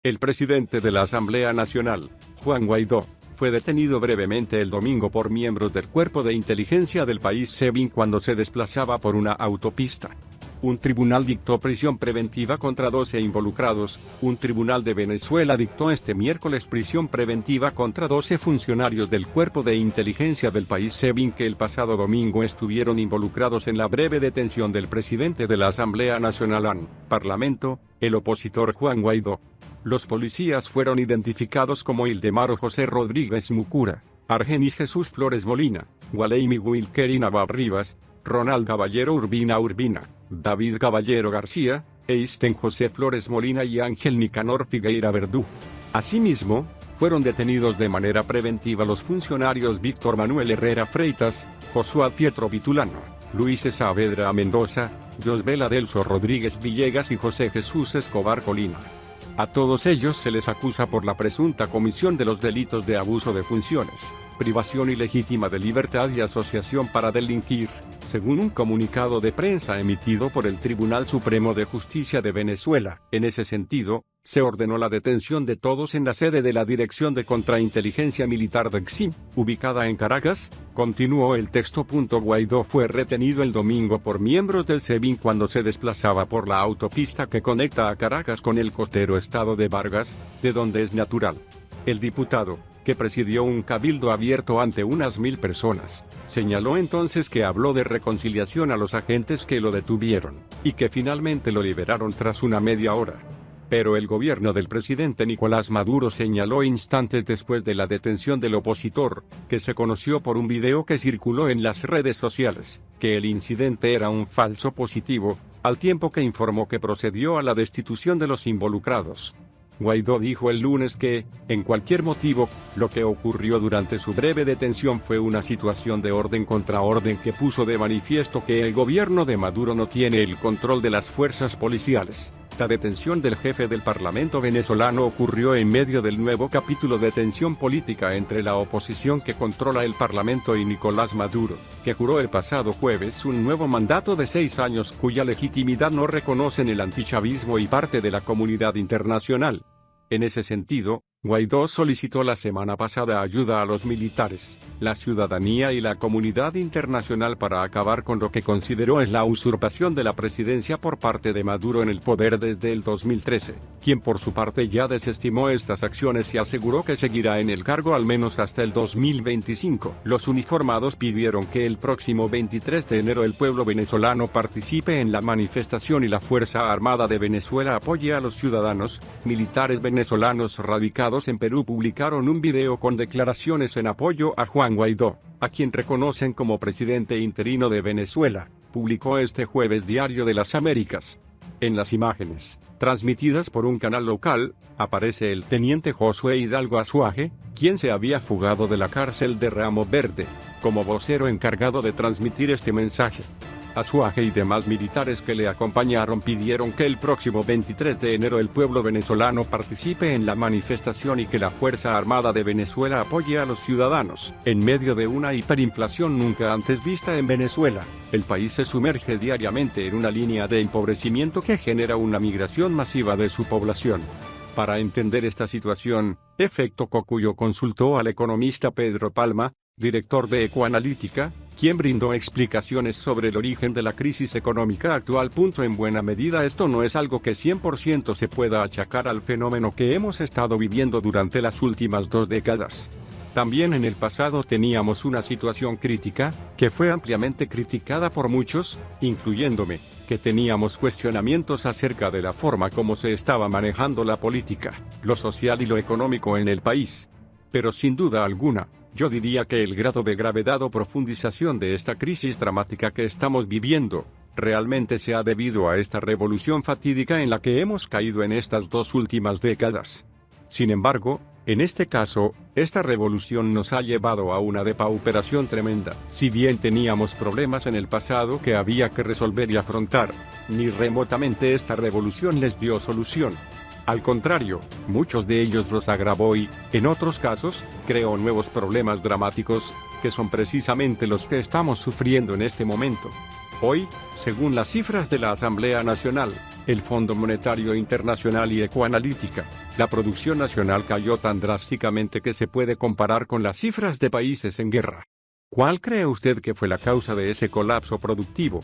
El presidente de la Asamblea Nacional, Juan Guaidó, fue detenido brevemente el domingo por miembros del Cuerpo de Inteligencia del país SEBIN cuando se desplazaba por una autopista. Un tribunal dictó prisión preventiva contra 12 involucrados. Un tribunal de Venezuela dictó este miércoles prisión preventiva contra 12 funcionarios del Cuerpo de Inteligencia del país SEBIN que el pasado domingo estuvieron involucrados en la breve detención del presidente de la Asamblea Nacional Parlamento, el opositor Juan Guaidó. Los policías fueron identificados como Ildemaro José Rodríguez Mucura, Argenis Jesús Flores Molina, Gualeimi Wilkerina Rivas, Ronald Caballero Urbina, David Caballero García, Eisten José Flores Molina y Ángel Nicanor Figueira Verdú. Asimismo, fueron detenidos de manera preventiva los funcionarios Víctor Manuel Herrera Freitas, Josué Pietro Vitulano, Luis Saavedra Mendoza, Josbel Adelso Rodríguez Villegas y José Jesús Escobar Colina. A todos ellos se les acusa por la presunta comisión de los delitos de abuso de funciones, privación ilegítima de libertad y asociación para delinquir, según un comunicado de prensa emitido por el Tribunal Supremo de Justicia de Venezuela. En ese sentido, se ordenó la detención de todos en la sede de la Dirección de Contrainteligencia Militar de XIM, ubicada en Caracas, continuó el texto. Guaidó fue retenido el domingo por miembros del SEBIN cuando se desplazaba por la autopista que conecta a Caracas con el costero estado de Vargas, de donde es natural. El diputado, que presidió un cabildo abierto ante unas 1000 personas, señaló entonces que habló de reconciliación a los agentes que lo detuvieron, y que finalmente lo liberaron tras una media hora. Pero el gobierno del presidente Nicolás Maduro señaló instantes después de la detención del opositor, que se conoció por un video que circuló en las redes sociales, que el incidente era un falso positivo, al tiempo que informó que procedió a la destitución de los involucrados. Guaidó dijo el lunes que, en cualquier motivo, lo que ocurrió durante su breve detención fue una situación de orden contra orden que puso de manifiesto que el gobierno de Maduro no tiene el control de las fuerzas policiales. La detención del jefe del Parlamento venezolano ocurrió en medio del nuevo capítulo de tensión política entre la oposición que controla el Parlamento y Nicolás Maduro, que juró el pasado jueves un nuevo mandato de 6 años cuya legitimidad no reconocen el antichavismo y parte de la comunidad internacional. En ese sentido, Guaidó solicitó la semana pasada ayuda a los militares, la ciudadanía y la comunidad internacional para acabar con lo que consideró es la usurpación de la presidencia por parte de Maduro en el poder desde el 2013, quien por su parte ya desestimó estas acciones y aseguró que seguirá en el cargo al menos hasta el 2025. Los uniformados pidieron que el próximo 23 de enero el pueblo venezolano participe en la manifestación y la Fuerza Armada de Venezuela apoye a los ciudadanos. Militares venezolanos radicados en Perú publicaron un video con declaraciones en apoyo a Juan Guaidó, a quien reconocen como presidente interino de Venezuela, publicó este jueves Diario de las Américas. En las imágenes, transmitidas por un canal local, aparece el teniente Josué Hidalgo Azuaje, quien se había fugado de la cárcel de Ramo Verde, como vocero encargado de transmitir este mensaje. Azuaje y demás militares que le acompañaron pidieron que el próximo 23 de enero el pueblo venezolano participe en la manifestación y que la Fuerza Armada de Venezuela apoye a los ciudadanos. En medio de una hiperinflación nunca antes vista en Venezuela, el país se sumerge diariamente en una línea de empobrecimiento que genera una migración masiva de su población. Para entender esta situación, Efecto Cocuyo consultó al economista Pedro Palma, director de Ecoanalítica, quien brindó explicaciones sobre el origen de la crisis económica actual. En buena medida esto no es algo que 100% se pueda achacar al fenómeno que hemos estado viviendo durante las últimas 2 décadas. También en el pasado teníamos una situación crítica, que fue ampliamente criticada por muchos, incluyéndome, que teníamos cuestionamientos acerca de la forma como se estaba manejando la política, lo social y lo económico en el país. Pero sin duda alguna, yo diría que el grado de gravedad o profundización de esta crisis dramática que estamos viviendo, realmente se ha debido a esta revolución fatídica en la que hemos caído en estas 2 últimas décadas. Sin embargo, en este caso, esta revolución nos ha llevado a una depauperación tremenda. Si bien teníamos problemas en el pasado que había que resolver y afrontar, ni remotamente esta revolución les dio solución. Al contrario, muchos de ellos los agravó y, en otros casos, creó nuevos problemas dramáticos, que son precisamente los que estamos sufriendo en este momento. Hoy, según las cifras de la Asamblea Nacional, el Fondo Monetario Internacional y Ecoanalítica, la producción nacional cayó tan drásticamente que se puede comparar con las cifras de países en guerra. ¿Cuál cree usted que fue la causa de ese colapso productivo?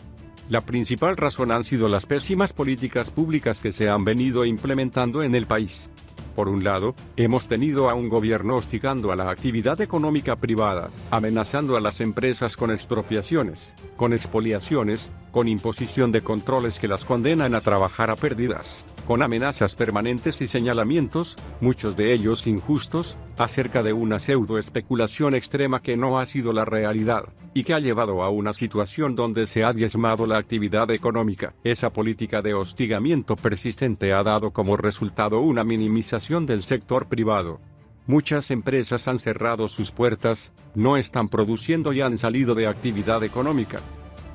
La principal razón han sido las pésimas políticas públicas que se han venido implementando en el país. Por un lado, hemos tenido a un gobierno hostigando a la actividad económica privada, amenazando a las empresas con expropiaciones, con expoliaciones, con imposición de controles que las condenan a trabajar a pérdidas, con amenazas permanentes y señalamientos, muchos de ellos injustos, acerca de una pseudo-especulación extrema que no ha sido la realidad, y que ha llevado a una situación donde se ha diezmado la actividad económica. Esa política de hostigamiento persistente ha dado como resultado una minimización del sector privado. Muchas empresas han cerrado sus puertas, no están produciendo y han salido de actividad económica.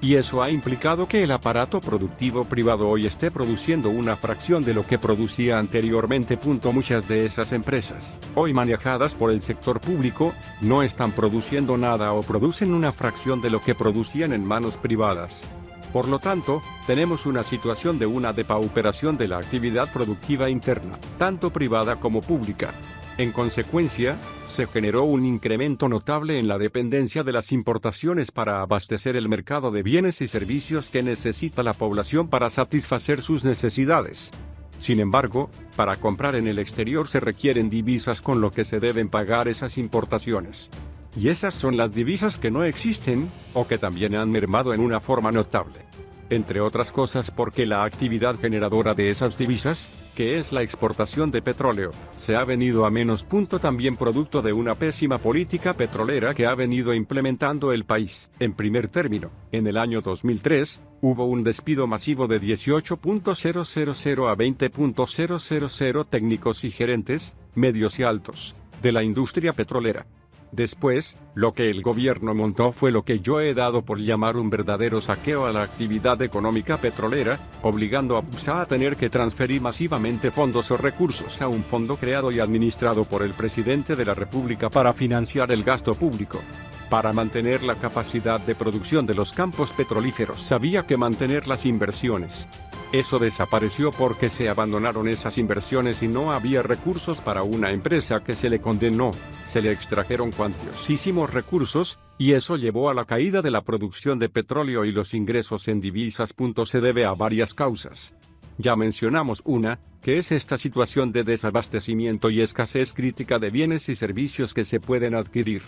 Y eso ha implicado que el aparato productivo privado hoy esté produciendo una fracción de lo que producía anteriormente. Muchas de esas empresas, hoy manejadas por el sector público, no están produciendo nada o producen una fracción de lo que producían en manos privadas. Por lo tanto, tenemos una situación de una depauperación de la actividad productiva interna, tanto privada como pública. En consecuencia, se generó un incremento notable en la dependencia de las importaciones para abastecer el mercado de bienes y servicios que necesita la población para satisfacer sus necesidades. Sin embargo, para comprar en el exterior se requieren divisas con lo que se deben pagar esas importaciones. Y esas son las divisas que no existen, o que también han mermado en una forma notable. Entre otras cosas porque la actividad generadora de esas divisas, que es la exportación de petróleo, se ha venido a menos. También producto de una pésima política petrolera que ha venido implementando el país. En primer término, en el año 2003, hubo un despido masivo de 18.000 a 20.000 técnicos y gerentes, medios y altos, de la industria petrolera. Después, lo que el gobierno montó fue lo que yo he dado por llamar un verdadero saqueo a la actividad económica petrolera, obligando a PSA a tener que transferir masivamente fondos o recursos a un fondo creado y administrado por el presidente de la República para financiar el gasto público. Para mantener la capacidad de producción de los campos petrolíferos había que mantener las inversiones. Eso desapareció porque se abandonaron esas inversiones y no había recursos para una empresa que se le condenó, se le extrajeron cuantiosísimos recursos, y eso llevó a la caída de la producción de petróleo y los ingresos en divisas. Se debe a varias causas. Ya mencionamos una, que es esta situación de desabastecimiento y escasez crítica de bienes y servicios que se pueden adquirir.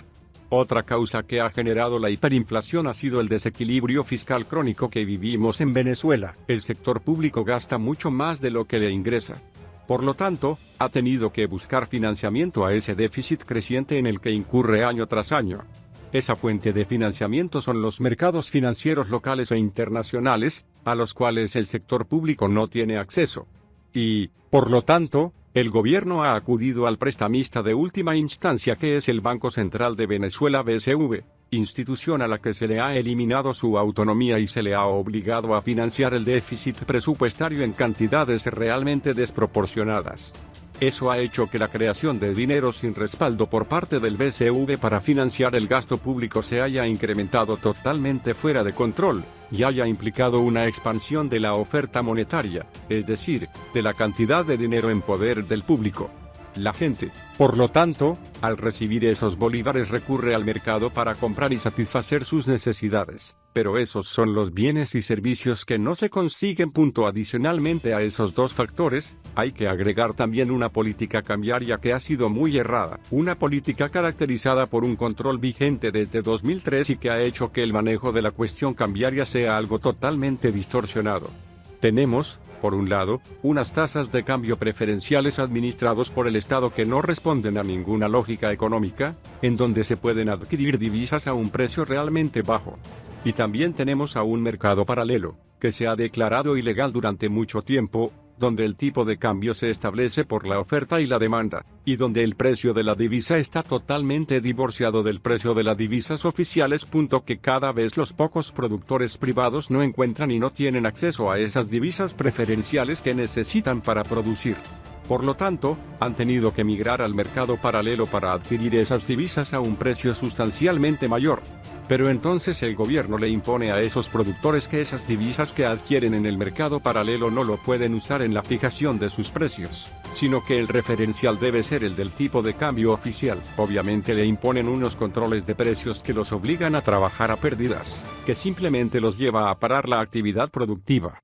Otra causa que ha generado la hiperinflación ha sido el desequilibrio fiscal crónico que vivimos en Venezuela. El sector público gasta mucho más de lo que le ingresa. Por lo tanto, ha tenido que buscar financiamiento a ese déficit creciente en el que incurre año tras año. Esa fuente de financiamiento son los mercados financieros locales e internacionales, a los cuales el sector público no tiene acceso. Y, por lo tanto, el gobierno ha acudido al prestamista de última instancia, que es el Banco Central de Venezuela BCV, institución a la que se le ha eliminado su autonomía y se le ha obligado a financiar el déficit presupuestario en cantidades realmente desproporcionadas. Eso ha hecho que la creación de dinero sin respaldo por parte del BCV para financiar el gasto público se haya incrementado totalmente fuera de control, y haya implicado una expansión de la oferta monetaria, es decir, de la cantidad de dinero en poder del público. La gente, por lo tanto, al recibir esos bolívares recurre al mercado para comprar y satisfacer sus necesidades, pero esos son los bienes y servicios que no se consiguen. Adicionalmente a esos dos factores, hay que agregar también una política cambiaria que ha sido muy errada, una política caracterizada por un control vigente desde 2003 y que ha hecho que el manejo de la cuestión cambiaria sea algo totalmente distorsionado. Tenemos, por un lado, unas tasas de cambio preferenciales administrados por el Estado que no responden a ninguna lógica económica, en donde se pueden adquirir divisas a un precio realmente bajo. Y también tenemos a un mercado paralelo, que se ha declarado ilegal durante mucho tiempo, donde el tipo de cambio se establece por la oferta y la demanda, y donde el precio de la divisa está totalmente divorciado del precio de las divisas oficiales. Que cada vez los pocos productores privados no encuentran y no tienen acceso a esas divisas preferenciales que necesitan para producir. Por lo tanto, han tenido que migrar al mercado paralelo para adquirir esas divisas a un precio sustancialmente mayor. Pero entonces el gobierno le impone a esos productores que esas divisas que adquieren en el mercado paralelo no lo pueden usar en la fijación de sus precios, sino que el referencial debe ser el del tipo de cambio oficial. Obviamente le imponen unos controles de precios que los obligan a trabajar a pérdidas, que simplemente los lleva a parar la actividad productiva.